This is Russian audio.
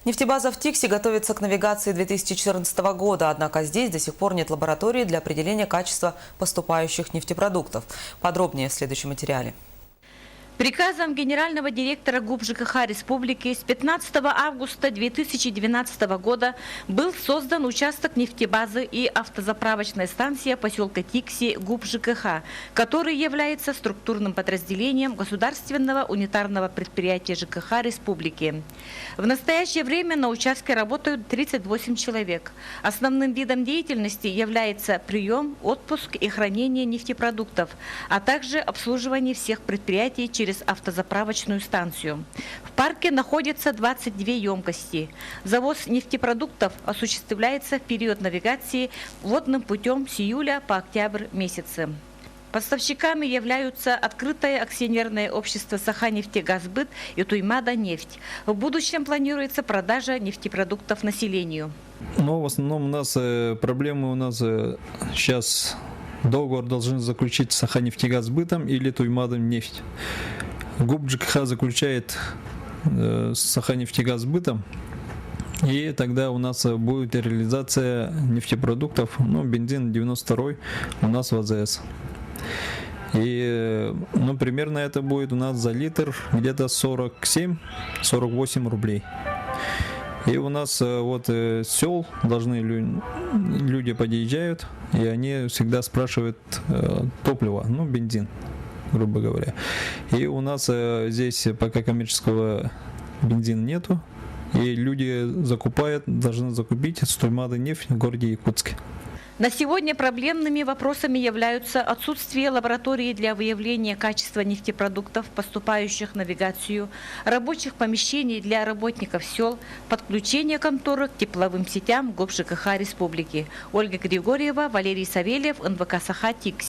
Нефтебаза в Тикси готовится к навигации 2014 года, однако здесь до сих пор нет лаборатории для определения качества поступающих нефтепродуктов. Подробнее в следующем материале. Приказом генерального директора ГУП ЖКХ Республики с 15 августа 2012 года был создан участок нефтебазы и автозаправочная станция поселка Тикси ГУП ЖКХ, который является структурным подразделением государственного унитарного предприятия ЖКХ Республики. В настоящее время на участке работают 38 человек. Основным видом деятельности является прием, отпуск и хранение нефтепродуктов, а также обслуживание всех предприятий через автозаправочную станцию. В парке находится 22 емкости. Завоз нефтепродуктов осуществляется в период навигации водным путем с июля по октябрь месяцы. Поставщиками являются открытое акционерное общество «Саханефтегазбыт» и «Туймада-нефть». В будущем планируется продажа нефтепродуктов населению. Но в основном у нас проблемы сейчас договор должен заключить с Саханефтегазбытом или Туймадом-нефть. ГУП ЖКХ заключает с Саханефтегазбытом, и тогда у нас будет реализация нефтепродуктов, бензин 92 у нас в АЗС. И примерно это будет у нас за литр где-то 47-48 рублей. И у нас с сел люди подъезжают, и они всегда спрашивают топливо, бензин, грубо говоря. И у нас здесь пока коммерческого бензина нету, и люди должны закупить с Туймада-нефть в городе Якутске. На сегодня проблемными вопросами являются отсутствие лаборатории для выявления качества нефтепродуктов, поступающих в навигацию, рабочих помещений для работников сел, подключение конторы к тепловым сетям ГУП ЖКХ Республики. Ольга Григорьева, Валерий Савельев, НВК «Саха», Тикси.